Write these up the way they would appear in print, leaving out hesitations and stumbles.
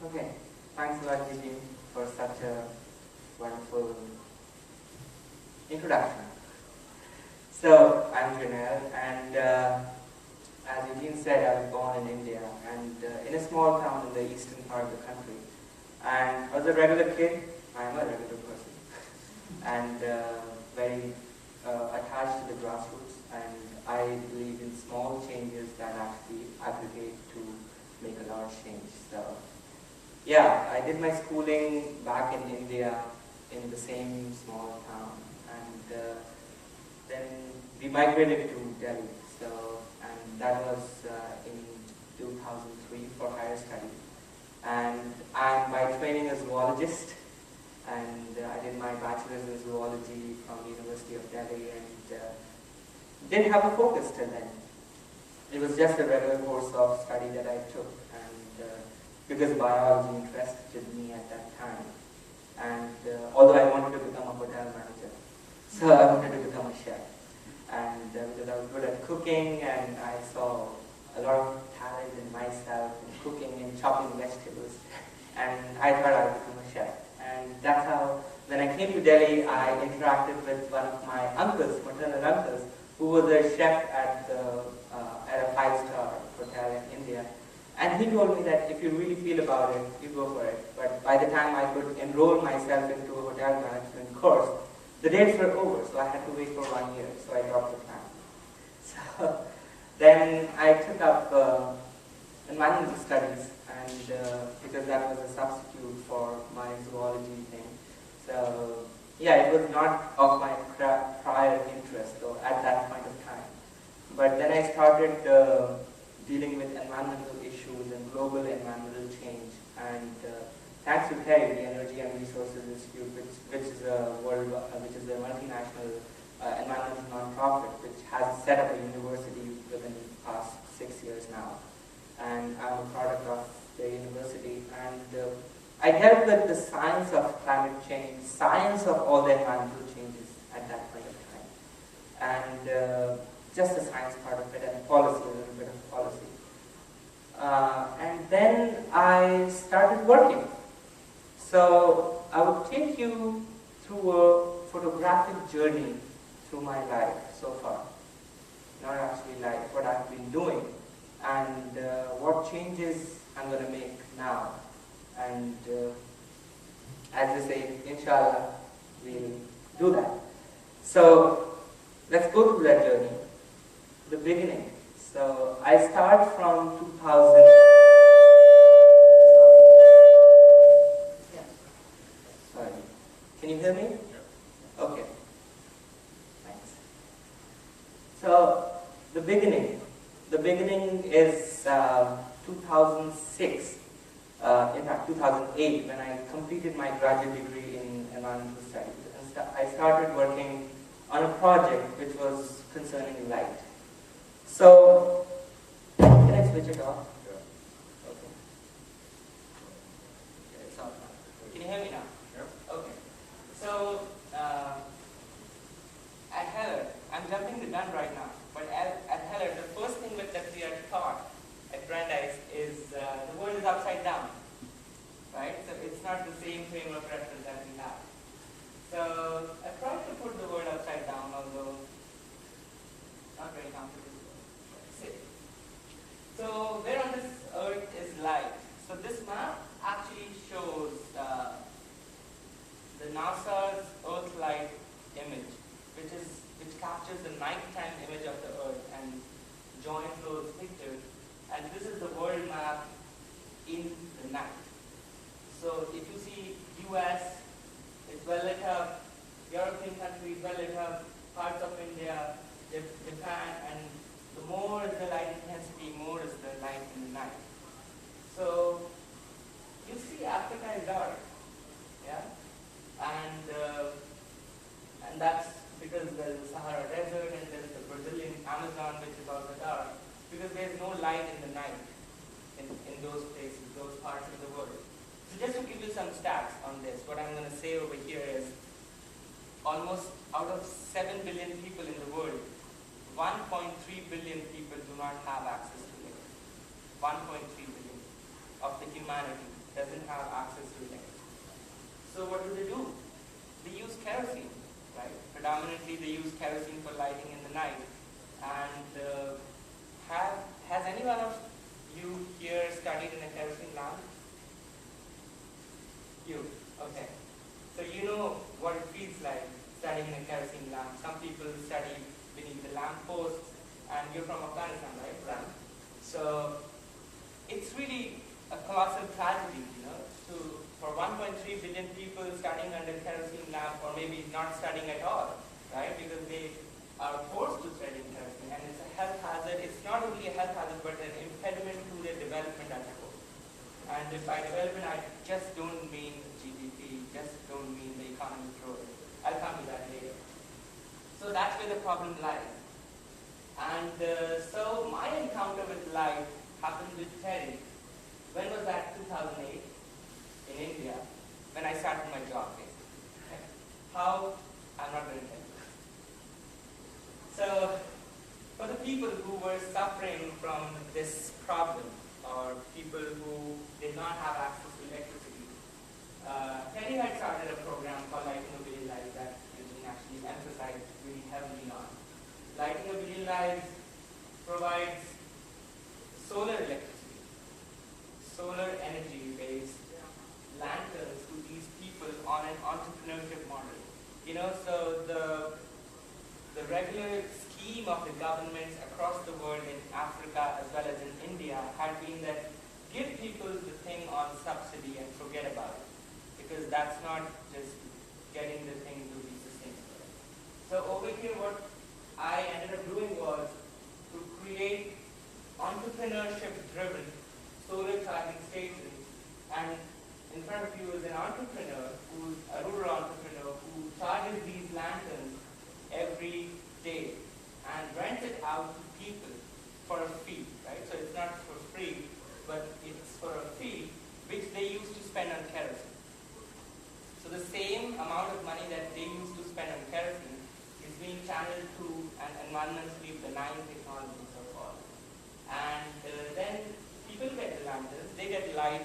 Okay, thanks a lot, Eugene, for such a wonderful introduction. So, I'm Jarnail, and as Eugene said, I was born in India, and in a small town in the eastern part of the country. And I was a regular kid. I am a regular person, and very attached to the grassroots. And I believe in small changes that actually aggregate to make a large change. So, yeah, I did my schooling back in India in the same small town, and then we migrated to Delhi. So, and that was in 2003 for higher study. And I'm by training a zoologist, and I did my bachelor's in zoology from the University of Delhi, and didn't have a focus till then. It was just a regular course of study that I took, and because biology interested me at that time. And although I wanted to become a hotel manager, so I wanted to become a chef. And because I was good at cooking, and I saw a lot of talent in myself in cooking and chopping vegetables, and I thought I would become a chef. And that's how, when I came to Delhi, I interacted with one of my uncles, maternal uncles, who was a chef at a five-star hotel in India. And he told me that if you really feel about it, you go for it. But by the time I could enroll myself into a hotel management course, the dates were over, so I had to wait for 1 year, so I dropped the plan. So then I took up environmental studies, and because that was a substitute for my zoology thing. So yeah, it was not of my prior interest though at that point of time. But then I started dealing with environmental issues and global environmental change, and thanks to TERI, the Energy and Resources Institute, which is a multinational environmental non-profit, which has set up a university within the past 6 years now. And I'm a product of the university, and I dealt with the science of climate change, science of all the environmental changes at that point of time, and just the science part of it, and policy, a little bit of policy. And then I started working. So I will take you through a photographic journey through my life so far. Not actually life, what I've been doing, and what changes I'm going to make now. And as they say, inshallah, we'll do that. So let's go through that journey, the beginning. So I start from 2000. Sorry, can you hear me? Yeah. Okay. Thanks. So the beginning is 2006. In fact, 2008, when I completed my graduate degree in environmental studies. And I started working on a project which was concerning light. So, can I switch it off? Yeah. Okay. It's off now. Can you hear me now? Yeah. Okay. So, at Heller, I'm jumping the gun right now, but at Heller, the first thing that we are taught at Brandeis is the world is upside down, right? So it's not the same frame of reference that we have. So I tried to put the word upside down, although not very comfortable. So where on this earth is light? So this map actually shows the NASA's Earth-light image, which captures the nighttime image of the Earth and joins those pictures. And this is the world map in the night. So if you see US, it's well lit up, European countries well lit up, parts of India, Japan, and the more is the light intensity, more is the light in the night. So you see Africa is dark, yeah, and that's because there's the Sahara Desert and there's the Brazilian Amazon, which is also dark, because there's no light in the night in those places, those parts of the world. So just to give you some stats on this, what I'm going to say over here is almost out of 7 billion people in the world, 1.3 billion people do not have access to it. 1.3 billion of the humanity. doesn't have access to electricity. So what do? They use kerosene, right? Predominantly they use kerosene for lighting in the night. And has anyone of you here studied in a kerosene lamp? You, okay. So you know what it feels like studying in a kerosene lamp. Some people study beneath the lamp posts, and you're from Afghanistan, right? Right. So it's really a colossal tragedy, for 1.3 billion people studying under kerosene lamp, or maybe not studying at all, right? Because they are forced to study in kerosene, and it's a health hazard. It's not only a health hazard, but an impediment to their development as a whole. And by development, I just don't mean GDP, just don't mean the economic growth. I'll come to that later. So that's where the problem lies. And so my encounter with light happened with TERI. When was that? 2008 in India, when I started my job, basically. How? I'm not going to tell you. So for the people who were suffering from this problem, or people who did not have access to electricity, TERI had started a program called Lighting a Billion Lives that Eugene actually emphasized really heavily on. Lighting a Billion Lives provides solar electricity, solar energy-based lanterns to these people on an entrepreneurship model. So the regular scheme of the governments across the world, in Africa as well as in India, had been that give people the thing on subsidy and forget about it, because that's not just getting the thing to be sustainable. So over here, what I ended up doing was to create entrepreneurship-driven solar charging stations. And in front of you is an entrepreneur, who's a rural entrepreneur, who charges these lanterns every day and rents it out to people for a fee, right? So it's not for free, but it's for a fee, which they used to spend on kerosene. So the same amount of money that they used to spend on kerosene is being channeled to an environmentally benign technology, so-called. And then people get the lanterns, they get light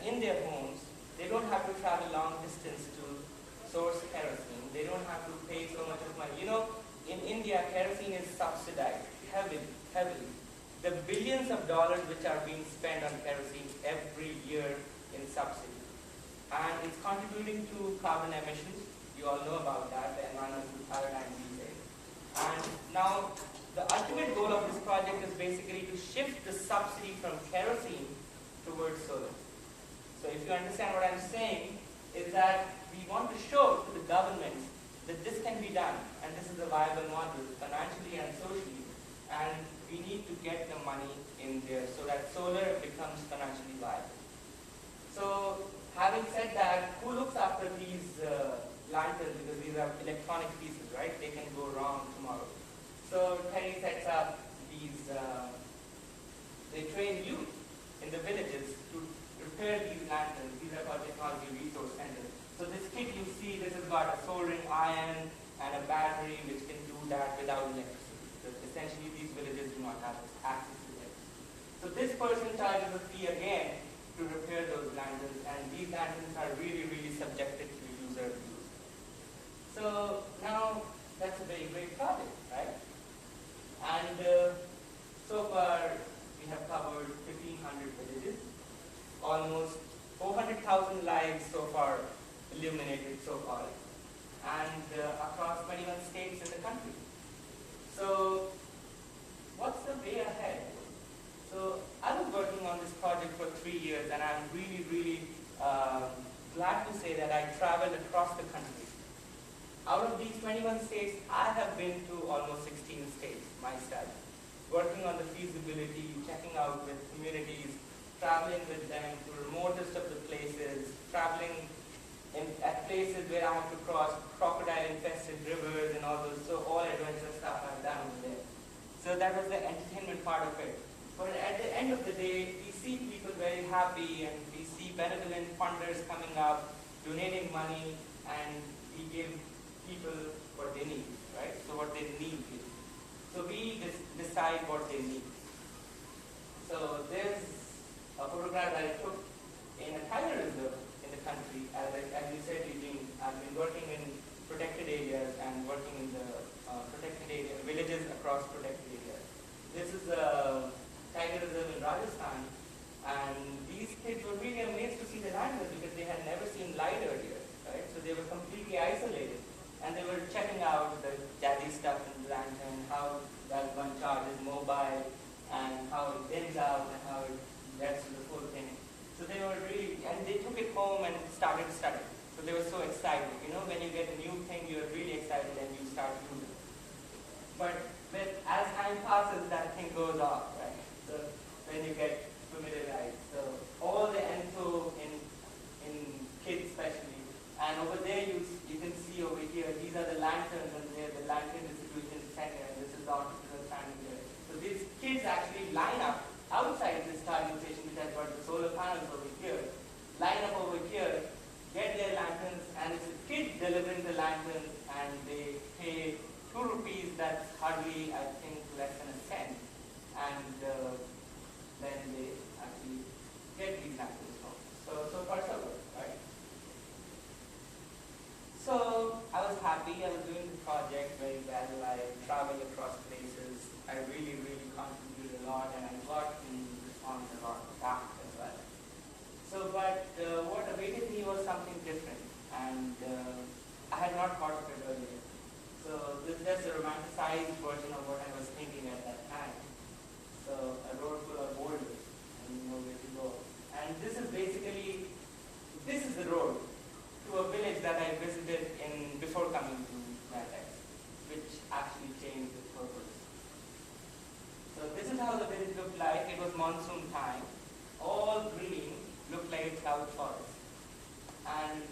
in their homes. They don't have to travel long distance to source kerosene. They don't have to pay so much of money. In India, kerosene is subsidized heavily. The billions of dollars which are being spent on kerosene every year in subsidy. And it's contributing to carbon emissions. You all know about that, the environmental paradigm these days. And now, the ultimate goal of this project is basically to shift the subsidy from kerosene towards solar. So if you understand what I'm saying, is that we want to show to the governments that this can be done, and this is a viable model financially and socially, and we need to get the money in there so that solar becomes financially viable. So having said that, who looks after these lanterns, because these are electronic pieces, right? They can go wrong tomorrow. So TERI sets up these, they train youth in the villages to repair these lanterns. These are called technology resource centers. So this kit you see, this has got a soldering iron and a battery which can do that without electricity. So essentially these villages do not have access to electricity. So this person charges a fee again to repair those lanterns, and these lanterns are really, really subjected to user abuse. So now that's a very great project, right? And so far we have covered 1,500 villages, almost 400,000 lives so far illuminated so far, and across 21 states in the country. So what's the way ahead? So I was working on this project for 3 years, and I'm really, really glad to say that I traveled across the country. Out of these 21 states, I have been to almost 16 states myself, working on the feasibility, checking out with communities, traveling with them to remotest of the places, traveling at places where I have to cross crocodile-infested rivers and all those, so all adventure stuff I've done over there. So that was the entertainment part of it. But at the end of the day, we see people very happy, and we see benevolent funders coming up, donating money, and we give people what they need, right? So what they need is. So we decide what they need. So there's a photograph that I took in a tiger reserve in the country. As you said, Eugene, I've been working in protected areas and working in the protected area, villages across protected areas. This is a tiger reserve in Rajasthan, and these kids were really amazed to see the lanterns because they had never seen light earlier, right? So they were completely isolated, and they were checking out the jazzy stuff in the lantern, how that one charge is mobile, and how it dims out, and how it gets to the full thing. So they were really, and they took it home and started studying. So they were so excited. You know, when you get a new thing, you're really excited and you start using it. But as time passes, that thing goes off, right? So when you get familiarized. So all the info in kids especially, and over there you can see over here, these are the lanterns, and they're the lantern distribution center, and this is the optical standing there. So these kids actually line up outside this charging station, which has got the solar panels over here, line up over here, get their lanterns, and it's a kid delivering the lanterns, and they pay 2 rupees, that's hardly, I think, less than a cent, and then they actually get these lanterns home. So far so good, right? So I was happy, I was doing the project very well, I traveled across places, I really, really contributed a lot, and I got in response a lot back as well. So, but what awaited me was something different, and I had not thought of it earlier. So this is just a romanticized version of what I was thinking at that time. So a road full of boulders, and you know where to go. And this is basically, this is the road to a village that I visited before coming to Brandeis, which actually changed its purpose. So this is how the village looked like. It was monsoon time, all green, looked like a cloud forest. And